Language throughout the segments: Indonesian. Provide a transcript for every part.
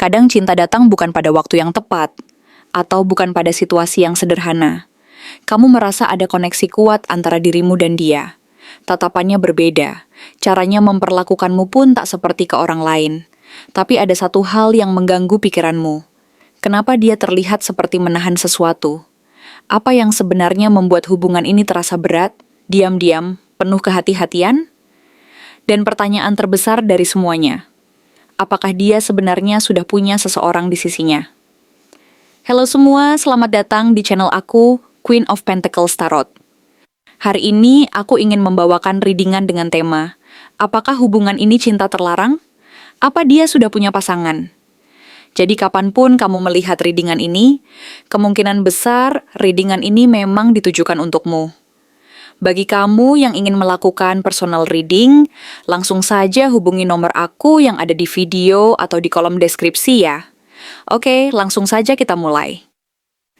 Kadang cinta datang bukan pada waktu yang tepat, atau bukan pada situasi yang sederhana. Kamu merasa ada koneksi kuat antara dirimu dan dia. Tatapannya berbeda, caranya memperlakukanmu pun tak seperti ke orang lain. Tapi ada satu hal yang mengganggu pikiranmu. Kenapa dia terlihat seperti menahan sesuatu? Apa yang sebenarnya membuat hubungan ini terasa berat, diam-diam, penuh kehati-hatian? Dan pertanyaan terbesar dari semuanya, apakah dia sebenarnya sudah punya seseorang di sisinya? Halo semua, selamat datang di channel aku, Queen of Pentacles Tarot. Hari ini aku ingin membawakan readingan dengan tema, apakah hubungan ini cinta terlarang? Apa dia sudah punya pasangan? Jadi kapanpun kamu melihat readingan ini, kemungkinan besar readingan ini memang ditujukan untukmu. Bagi kamu yang ingin melakukan personal reading, langsung saja hubungi nomor aku yang ada di video atau di kolom deskripsi ya. Oke, langsung saja kita mulai.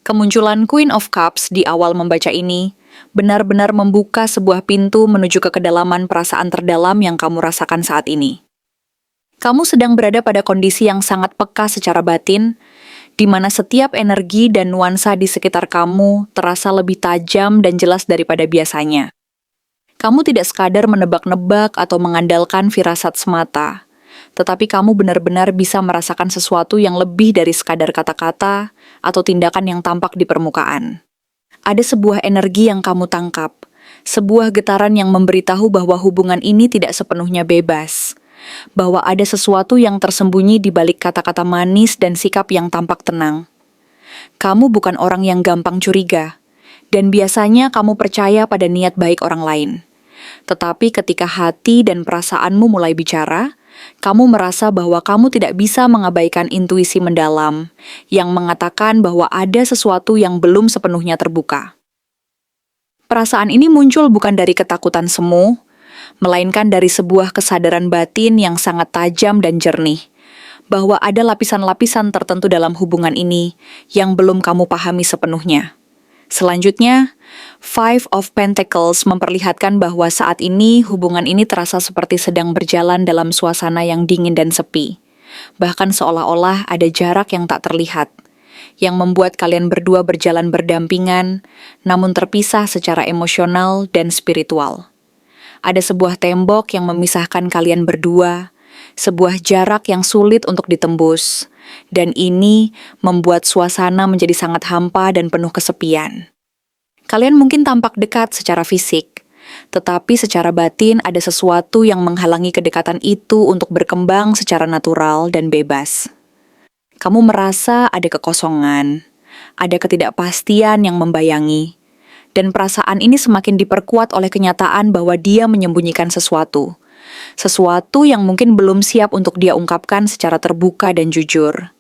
Kemunculan Queen of Cups di awal membaca ini benar-benar membuka sebuah pintu menuju ke kedalaman perasaan terdalam yang kamu rasakan saat ini. Kamu sedang berada pada kondisi yang sangat peka secara batin, di mana setiap energi dan nuansa di sekitar kamu terasa lebih tajam dan jelas daripada biasanya. Kamu tidak sekadar menebak-nebak atau mengandalkan firasat semata, tetapi kamu benar-benar bisa merasakan sesuatu yang lebih dari sekadar kata-kata atau tindakan yang tampak di permukaan. Ada sebuah energi yang kamu tangkap, sebuah getaran yang memberitahu bahwa hubungan ini tidak sepenuhnya bebas, bahwa ada sesuatu yang tersembunyi di balik kata-kata manis dan sikap yang tampak tenang. Kamu bukan orang yang gampang curiga, dan biasanya kamu percaya pada niat baik orang lain. Tetapi ketika hati dan perasaanmu mulai bicara, kamu merasa bahwa kamu tidak bisa mengabaikan intuisi mendalam yang mengatakan bahwa ada sesuatu yang belum sepenuhnya terbuka. Perasaan ini muncul bukan dari ketakutan semu, melainkan dari sebuah kesadaran batin yang sangat tajam dan jernih, bahwa ada lapisan-lapisan tertentu dalam hubungan ini yang belum kamu pahami sepenuhnya. Selanjutnya, Five of Pentacles memperlihatkan bahwa saat ini hubungan ini terasa seperti sedang berjalan dalam suasana yang dingin dan sepi. Bahkan seolah-olah ada jarak yang tak terlihat, yang membuat kalian berdua berjalan berdampingan, namun terpisah secara emosional dan spiritual. Ada sebuah tembok yang memisahkan kalian berdua, sebuah jarak yang sulit untuk ditembus, dan ini membuat suasana menjadi sangat hampa dan penuh kesepian. Kalian mungkin tampak dekat secara fisik, tetapi secara batin ada sesuatu yang menghalangi kedekatan itu untuk berkembang secara natural dan bebas. Kamu merasa ada kekosongan, ada ketidakpastian yang membayangi, dan perasaan ini semakin diperkuat oleh kenyataan bahwa dia menyembunyikan sesuatu. Sesuatu yang mungkin belum siap untuk dia ungkapkan secara terbuka dan jujur.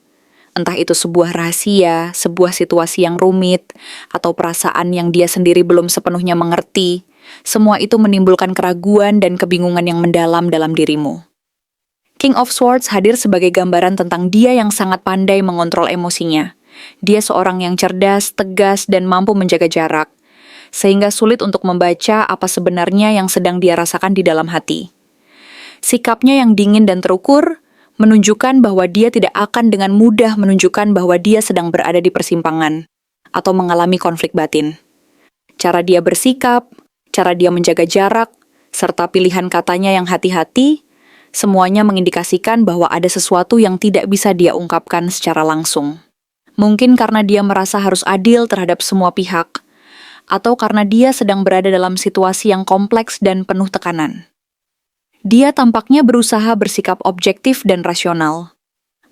Entah itu sebuah rahasia, sebuah situasi yang rumit, atau perasaan yang dia sendiri belum sepenuhnya mengerti. Semua itu menimbulkan keraguan dan kebingungan yang mendalam dalam dirimu. King of Swords hadir sebagai gambaran tentang dia yang sangat pandai mengontrol emosinya. Dia seorang yang cerdas, tegas, dan mampu menjaga jarak, sehingga sulit untuk membaca apa sebenarnya yang sedang dia rasakan di dalam hati. Sikapnya yang dingin dan terukur menunjukkan bahwa dia tidak akan dengan mudah menunjukkan bahwa dia sedang berada di persimpangan atau mengalami konflik batin. Cara dia bersikap, cara dia menjaga jarak, serta pilihan katanya yang hati-hati, semuanya mengindikasikan bahwa ada sesuatu yang tidak bisa dia ungkapkan secara langsung. Mungkin karena dia merasa harus adil terhadap semua pihak, atau karena dia sedang berada dalam situasi yang kompleks dan penuh tekanan. Dia tampaknya berusaha bersikap objektif dan rasional,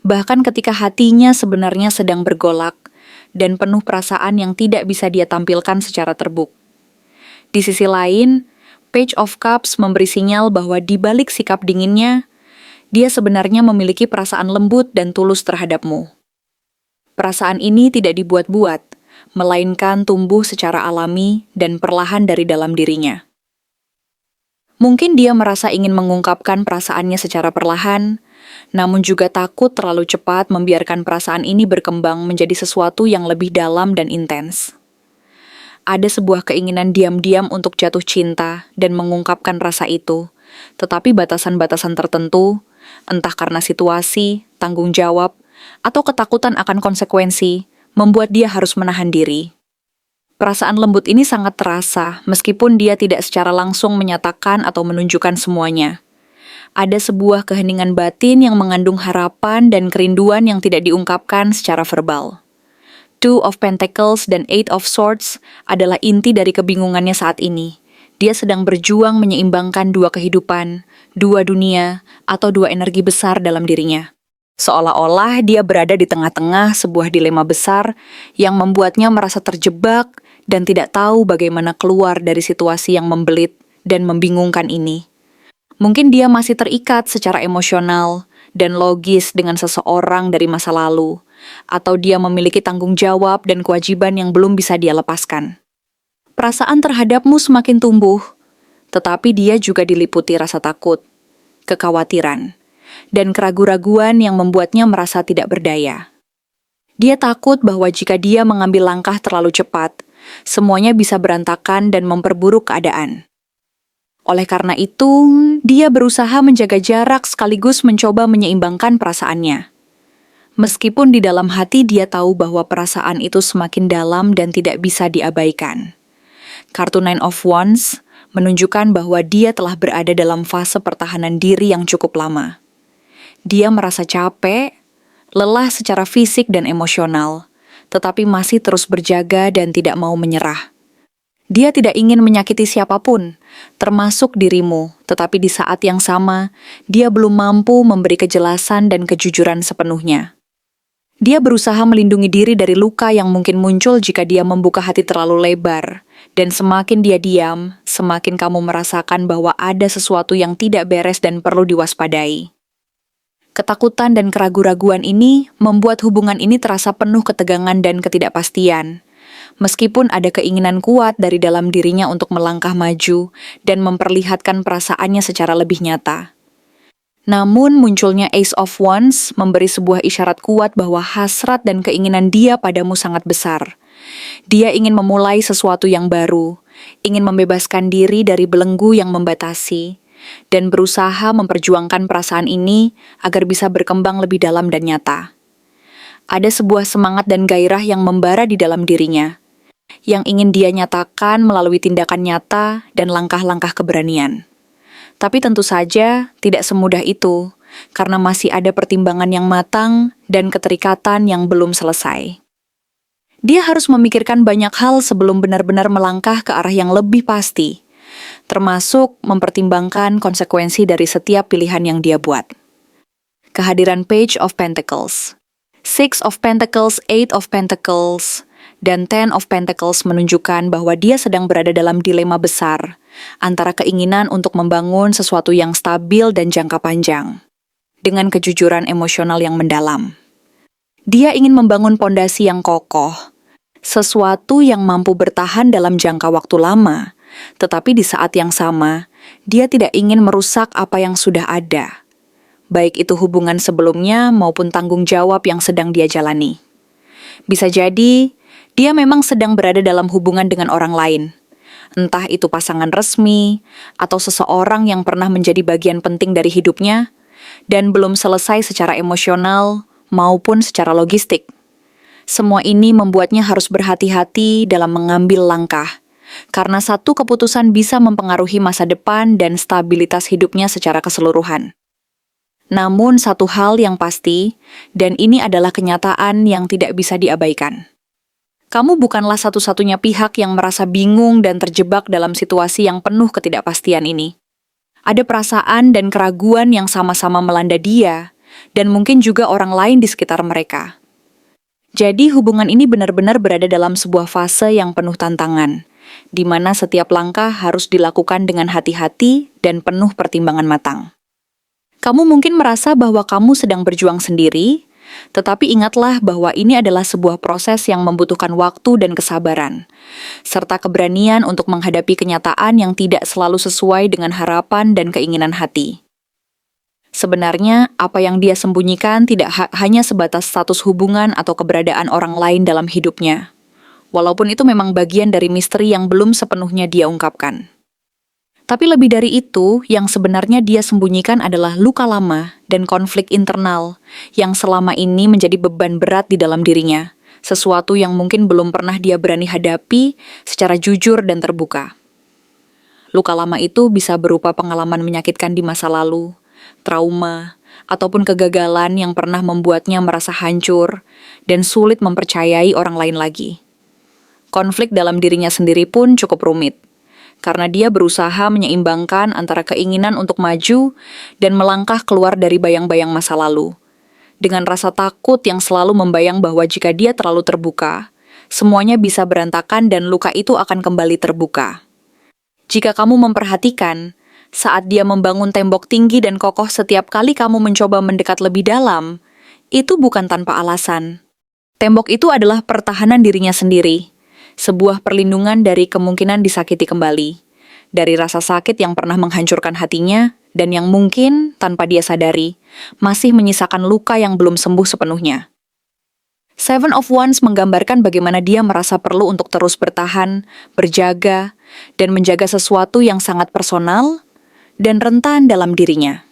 bahkan ketika hatinya sebenarnya sedang bergolak dan penuh perasaan yang tidak bisa dia tampilkan secara terbuka. Di sisi lain, Page of Cups memberi sinyal bahwa di balik sikap dinginnya, dia sebenarnya memiliki perasaan lembut dan tulus terhadapmu. Perasaan ini tidak dibuat-buat, melainkan tumbuh secara alami dan perlahan dari dalam dirinya. Mungkin dia merasa ingin mengungkapkan perasaannya secara perlahan, namun juga takut terlalu cepat membiarkan perasaan ini berkembang menjadi sesuatu yang lebih dalam dan intens. Ada sebuah keinginan diam-diam untuk jatuh cinta dan mengungkapkan rasa itu, tetapi batasan-batasan tertentu, entah karena situasi, tanggung jawab, atau ketakutan akan konsekuensi, membuat dia harus menahan diri. Perasaan lembut ini sangat terasa, meskipun dia tidak secara langsung menyatakan atau menunjukkan semuanya. Ada sebuah keheningan batin yang mengandung harapan dan kerinduan yang tidak diungkapkan secara verbal. Two of Pentacles dan Eight of Swords adalah inti dari kebingungannya saat ini. Dia sedang berjuang menyeimbangkan dua kehidupan, dua dunia, atau dua energi besar dalam dirinya. Seolah-olah dia berada di tengah-tengah sebuah dilema besar yang membuatnya merasa terjebak dan tidak tahu bagaimana keluar dari situasi yang membelit dan membingungkan ini. Mungkin dia masih terikat secara emosional dan logis dengan seseorang dari masa lalu, atau dia memiliki tanggung jawab dan kewajiban yang belum bisa dia lepaskan. Perasaan terhadapmu semakin tumbuh, tetapi dia juga diliputi rasa takut, kekhawatiran, dan keraguan-raguan yang membuatnya merasa tidak berdaya. Dia takut bahwa jika dia mengambil langkah terlalu cepat, semuanya bisa berantakan dan memperburuk keadaan. Oleh karena itu, dia berusaha menjaga jarak sekaligus mencoba menyeimbangkan perasaannya. Meskipun di dalam hati dia tahu bahwa perasaan itu semakin dalam dan tidak bisa diabaikan. Kartu Nine of Wands menunjukkan bahwa dia telah berada dalam fase pertahanan diri yang cukup lama. Dia merasa capek, lelah secara fisik dan emosional, tetapi masih terus berjaga dan tidak mau menyerah. Dia tidak ingin menyakiti siapapun, termasuk dirimu, tetapi di saat yang sama, dia belum mampu memberi kejelasan dan kejujuran sepenuhnya. Dia berusaha melindungi diri dari luka yang mungkin muncul jika dia membuka hati terlalu lebar, dan semakin dia diam, semakin kamu merasakan bahwa ada sesuatu yang tidak beres dan perlu diwaspadai. Ketakutan dan keraguan-raguan ini membuat hubungan ini terasa penuh ketegangan dan ketidakpastian. Meskipun ada keinginan kuat dari dalam dirinya untuk melangkah maju dan memperlihatkan perasaannya secara lebih nyata. Namun munculnya Ace of Wands memberi sebuah isyarat kuat bahwa hasrat dan keinginan dia padamu sangat besar. Dia ingin memulai sesuatu yang baru, ingin membebaskan diri dari belenggu yang membatasi, dan berusaha memperjuangkan perasaan ini agar bisa berkembang lebih dalam dan nyata. Ada sebuah semangat dan gairah yang membara di dalam dirinya, yang ingin dia nyatakan melalui tindakan nyata dan langkah-langkah keberanian. Tapi tentu saja tidak semudah itu, karena masih ada pertimbangan yang matang dan keterikatan yang belum selesai. Dia harus memikirkan banyak hal sebelum benar-benar melangkah ke arah yang lebih pasti, termasuk mempertimbangkan konsekuensi dari setiap pilihan yang dia buat. Kehadiran Page of Pentacles, Six of Pentacles, Eight of Pentacles, dan Ten of Pentacles menunjukkan bahwa dia sedang berada dalam dilema besar antara keinginan untuk membangun sesuatu yang stabil dan jangka panjang, dengan kejujuran emosional yang mendalam. Dia ingin membangun pondasi yang kokoh, sesuatu yang mampu bertahan dalam jangka waktu lama, tetapi di saat yang sama, dia tidak ingin merusak apa yang sudah ada, baik itu hubungan sebelumnya maupun tanggung jawab yang sedang dia jalani. Bisa jadi, dia memang sedang berada dalam hubungan dengan orang lain, entah itu pasangan resmi atau seseorang yang pernah menjadi bagian penting dari hidupnya dan belum selesai secara emosional maupun secara logistik. Semua ini membuatnya harus berhati-hati dalam mengambil langkah, karena satu keputusan bisa mempengaruhi masa depan dan stabilitas hidupnya secara keseluruhan. Namun satu hal yang pasti, dan ini adalah kenyataan yang tidak bisa diabaikan. Kamu bukanlah satu-satunya pihak yang merasa bingung dan terjebak dalam situasi yang penuh ketidakpastian ini. Ada perasaan dan keraguan yang sama-sama melanda dia, dan mungkin juga orang lain di sekitar mereka. Jadi hubungan ini benar-benar berada dalam sebuah fase yang penuh tantangan, di mana setiap langkah harus dilakukan dengan hati-hati dan penuh pertimbangan matang. Kamu mungkin merasa bahwa kamu sedang berjuang sendiri, tetapi ingatlah bahwa ini adalah sebuah proses yang membutuhkan waktu dan kesabaran, serta keberanian untuk menghadapi kenyataan yang tidak selalu sesuai dengan harapan dan keinginan hati. Sebenarnya, apa yang dia sembunyikan tidak hanya sebatas status hubungan atau keberadaan orang lain dalam hidupnya, walaupun itu memang bagian dari misteri yang belum sepenuhnya dia ungkapkan. Tapi lebih dari itu, yang sebenarnya dia sembunyikan adalah luka lama dan konflik internal yang selama ini menjadi beban berat di dalam dirinya, sesuatu yang mungkin belum pernah dia berani hadapi secara jujur dan terbuka. Luka lama itu bisa berupa pengalaman menyakitkan di masa lalu, trauma, ataupun kegagalan yang pernah membuatnya merasa hancur dan sulit mempercayai orang lain lagi. Konflik dalam dirinya sendiri pun cukup rumit, karena dia berusaha menyeimbangkan antara keinginan untuk maju dan melangkah keluar dari bayang-bayang masa lalu. Dengan rasa takut yang selalu membayang bahwa jika dia terlalu terbuka, semuanya bisa berantakan dan luka itu akan kembali terbuka. Jika kamu memperhatikan, saat dia membangun tembok tinggi dan kokoh setiap kali kamu mencoba mendekat lebih dalam, itu bukan tanpa alasan. Tembok itu adalah pertahanan dirinya sendiri, sebuah perlindungan dari kemungkinan disakiti kembali, dari rasa sakit yang pernah menghancurkan hatinya, dan yang mungkin, tanpa dia sadari, masih menyisakan luka yang belum sembuh sepenuhnya. Seven of Wands menggambarkan bagaimana dia merasa perlu untuk terus bertahan, berjaga, dan menjaga sesuatu yang sangat personal dan rentan dalam dirinya.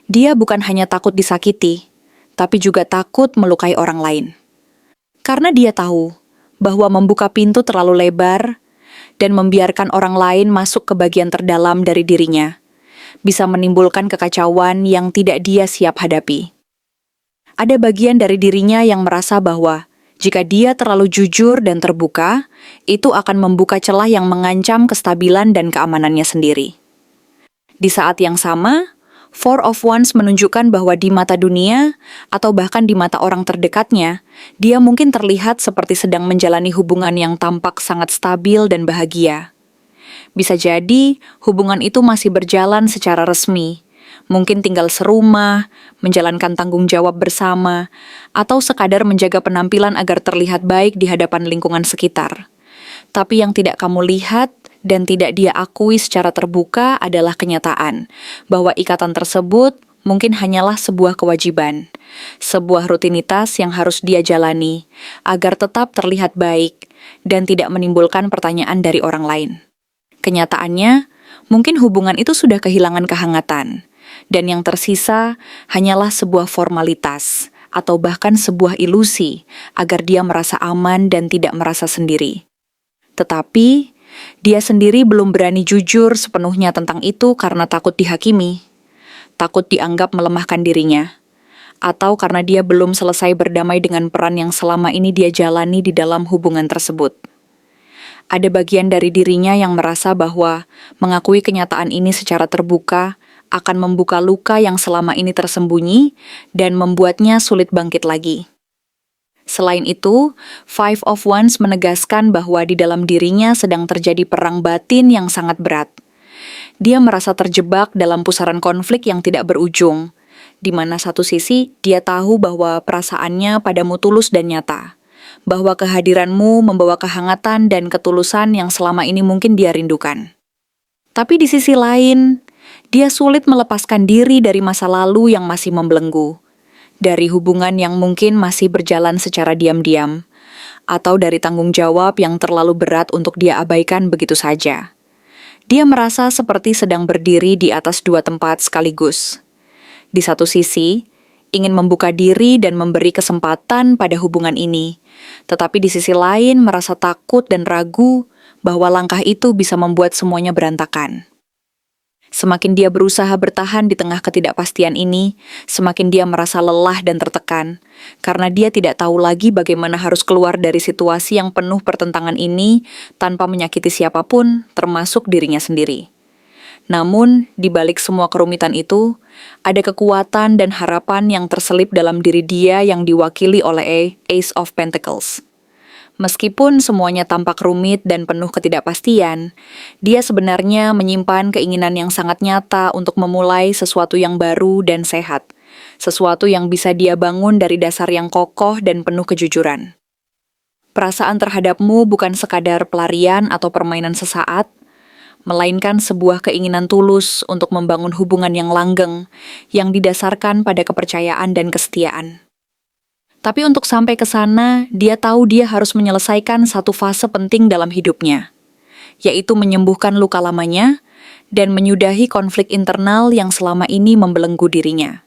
Dia bukan hanya takut disakiti, tapi juga takut melukai orang lain. Karena dia tahu bahwa membuka pintu terlalu lebar dan membiarkan orang lain masuk ke bagian terdalam dari dirinya bisa menimbulkan kekacauan yang tidak dia siap hadapi. Ada bagian dari dirinya yang merasa bahwa jika dia terlalu jujur dan terbuka, itu akan membuka celah yang mengancam kestabilan dan keamanannya sendiri. Di saat yang sama, Four of Wands menunjukkan bahwa di mata dunia, atau bahkan di mata orang terdekatnya, dia mungkin terlihat seperti sedang menjalani hubungan yang tampak sangat stabil dan bahagia. Bisa jadi, hubungan itu masih berjalan secara resmi, mungkin tinggal serumah, menjalankan tanggung jawab bersama, atau sekadar menjaga penampilan agar terlihat baik di hadapan lingkungan sekitar. Tapi yang tidak kamu lihat dan tidak dia akui secara terbuka adalah kenyataan, bahwa ikatan tersebut mungkin hanyalah sebuah kewajiban, sebuah rutinitas yang harus dia jalani, agar tetap terlihat baik dan tidak menimbulkan pertanyaan dari orang lain. Kenyataannya, mungkin hubungan itu sudah kehilangan kehangatan, dan yang tersisa hanyalah sebuah formalitas, atau bahkan sebuah ilusi, agar dia merasa aman dan tidak merasa sendiri. Tetapi, dia sendiri belum berani jujur sepenuhnya tentang itu karena takut dihakimi, takut dianggap melemahkan dirinya, atau karena dia belum selesai berdamai dengan peran yang selama ini dia jalani di dalam hubungan tersebut. Ada bagian dari dirinya yang merasa bahwa mengakui kenyataan ini secara terbuka akan membuka luka yang selama ini tersembunyi dan membuatnya sulit bangkit lagi. Selain itu, Five of Wands menegaskan bahwa di dalam dirinya sedang terjadi perang batin yang sangat berat. Dia merasa terjebak dalam pusaran konflik yang tidak berujung, di mana satu sisi dia tahu bahwa perasaannya padamu tulus dan nyata, bahwa kehadiranmu membawa kehangatan dan ketulusan yang selama ini mungkin dia rindukan. Tapi di sisi lain, dia sulit melepaskan diri dari masa lalu yang masih membelenggu, dari hubungan yang mungkin masih berjalan secara diam-diam, atau dari tanggung jawab yang terlalu berat untuk dia abaikan begitu saja. Dia merasa seperti sedang berdiri di atas dua tempat sekaligus. Di satu sisi, ingin membuka diri dan memberi kesempatan pada hubungan ini, tetapi di sisi lain merasa takut dan ragu bahwa langkah itu bisa membuat semuanya berantakan. Semakin dia berusaha bertahan di tengah ketidakpastian ini, semakin dia merasa lelah dan tertekan, karena dia tidak tahu lagi bagaimana harus keluar dari situasi yang penuh pertentangan ini tanpa menyakiti siapapun, termasuk dirinya sendiri. Namun, di balik semua kerumitan itu, ada kekuatan dan harapan yang terselip dalam diri dia yang diwakili oleh Ace of Pentacles. Meskipun semuanya tampak rumit dan penuh ketidakpastian, dia sebenarnya menyimpan keinginan yang sangat nyata untuk memulai sesuatu yang baru dan sehat, sesuatu yang bisa dia bangun dari dasar yang kokoh dan penuh kejujuran. Perasaan terhadapmu bukan sekadar pelarian atau permainan sesaat, melainkan sebuah keinginan tulus untuk membangun hubungan yang langgeng, yang didasarkan pada kepercayaan dan kesetiaan. Tapi untuk sampai ke sana, dia tahu dia harus menyelesaikan satu fase penting dalam hidupnya, yaitu menyembuhkan luka lamanya dan menyudahi konflik internal yang selama ini membelenggu dirinya.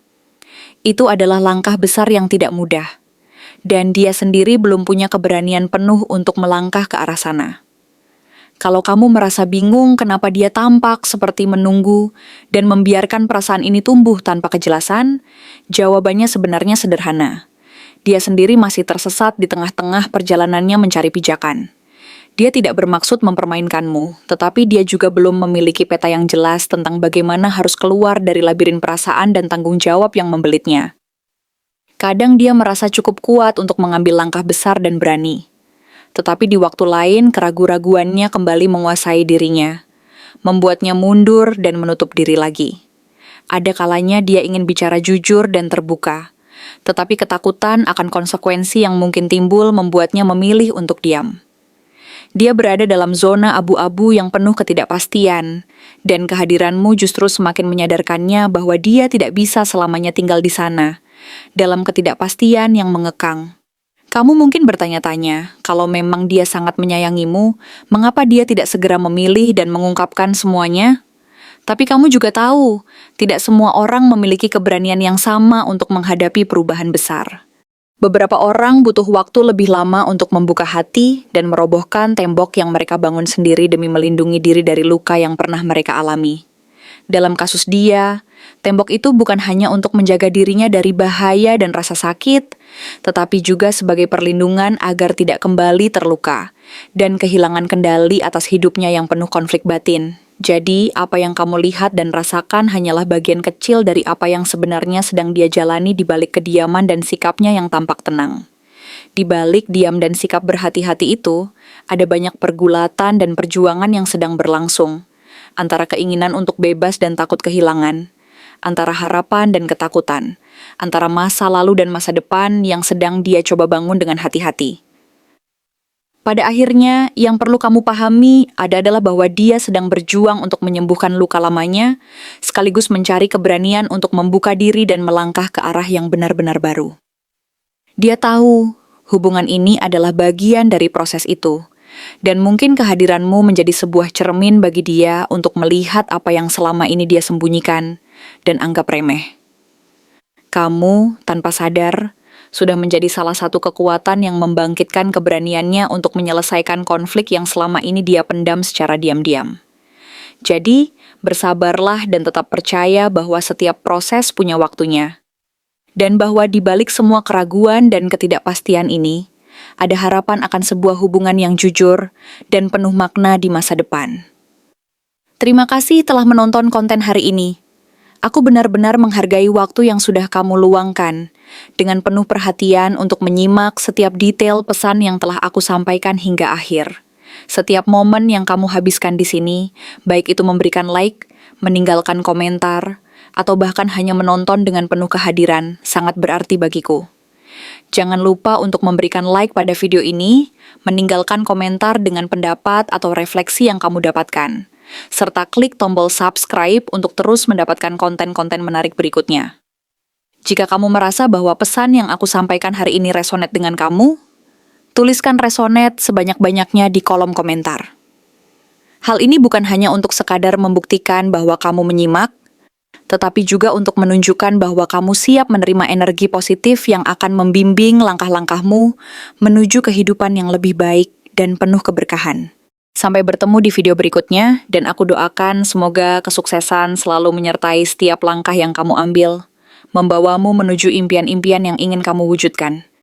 Itu adalah langkah besar yang tidak mudah, dan dia sendiri belum punya keberanian penuh untuk melangkah ke arah sana. Kalau kamu merasa bingung kenapa dia tampak seperti menunggu dan membiarkan perasaan ini tumbuh tanpa kejelasan, jawabannya sebenarnya sederhana. Dia sendiri masih tersesat di tengah-tengah perjalanannya mencari pijakan. Dia tidak bermaksud mempermainkanmu, tetapi dia juga belum memiliki peta yang jelas tentang bagaimana harus keluar dari labirin perasaan dan tanggung jawab yang membelitnya. Kadang dia merasa cukup kuat untuk mengambil langkah besar dan berani. Tetapi di waktu lain, keraguan-raguannya kembali menguasai dirinya, membuatnya mundur dan menutup diri lagi. Ada kalanya dia ingin bicara jujur dan terbuka, tetapi ketakutan akan konsekuensi yang mungkin timbul membuatnya memilih untuk diam. Dia berada dalam zona abu-abu yang penuh ketidakpastian, dan kehadiranmu justru semakin menyadarkannya bahwa dia tidak bisa selamanya tinggal di sana, dalam ketidakpastian yang mengekang. Kamu mungkin bertanya-tanya, kalau memang dia sangat menyayangimu, mengapa dia tidak segera memilih dan mengungkapkan semuanya? Tapi kamu juga tahu, tidak semua orang memiliki keberanian yang sama untuk menghadapi perubahan besar. Beberapa orang butuh waktu lebih lama untuk membuka hati dan merobohkan tembok yang mereka bangun sendiri demi melindungi diri dari luka yang pernah mereka alami. Dalam kasus dia, tembok itu bukan hanya untuk menjaga dirinya dari bahaya dan rasa sakit, tetapi juga sebagai perlindungan agar tidak kembali terluka dan kehilangan kendali atas hidupnya yang penuh konflik batin. Jadi, apa yang kamu lihat dan rasakan hanyalah bagian kecil dari apa yang sebenarnya sedang dia jalani di balik kediaman dan sikapnya yang tampak tenang. Di balik diam dan sikap berhati-hati itu, ada banyak pergulatan dan perjuangan yang sedang berlangsung, antara keinginan untuk bebas dan takut kehilangan, antara harapan dan ketakutan, antara masa lalu dan masa depan yang sedang dia coba bangun dengan hati-hati. Pada akhirnya, yang perlu kamu pahami adalah bahwa dia sedang berjuang untuk menyembuhkan luka lamanya, sekaligus mencari keberanian untuk membuka diri dan melangkah ke arah yang benar-benar baru. Dia tahu, hubungan ini adalah bagian dari proses itu, dan mungkin kehadiranmu menjadi sebuah cermin bagi dia untuk melihat apa yang selama ini dia sembunyikan dan anggap remeh. Kamu, tanpa sadar, sudah menjadi salah satu kekuatan yang membangkitkan keberaniannya untuk menyelesaikan konflik yang selama ini dia pendam secara diam-diam. Jadi, bersabarlah dan tetap percaya bahwa setiap proses punya waktunya. Dan bahwa di balik semua keraguan dan ketidakpastian ini, ada harapan akan sebuah hubungan yang jujur dan penuh makna di masa depan. Terima kasih telah menonton konten hari ini. Aku benar-benar menghargai waktu yang sudah kamu luangkan dengan penuh perhatian untuk menyimak setiap detail pesan yang telah aku sampaikan hingga akhir. Setiap momen yang kamu habiskan di sini, baik itu memberikan like, meninggalkan komentar, atau bahkan hanya menonton dengan penuh kehadiran, sangat berarti bagiku. Jangan lupa untuk memberikan like pada video ini, meninggalkan komentar dengan pendapat atau refleksi yang kamu dapatkan, serta klik tombol subscribe untuk terus mendapatkan konten-konten menarik berikutnya. Jika kamu merasa bahwa pesan yang aku sampaikan hari ini resonate dengan kamu, tuliskan resonate sebanyak-banyaknya di kolom komentar. Hal ini bukan hanya untuk sekadar membuktikan bahwa kamu menyimak, tetapi juga untuk menunjukkan bahwa kamu siap menerima energi positif yang akan membimbing langkah-langkahmu menuju kehidupan yang lebih baik dan penuh keberkahan. Sampai bertemu di video berikutnya, dan aku doakan semoga kesuksesan selalu menyertai setiap langkah yang kamu ambil, membawamu menuju impian-impian yang ingin kamu wujudkan.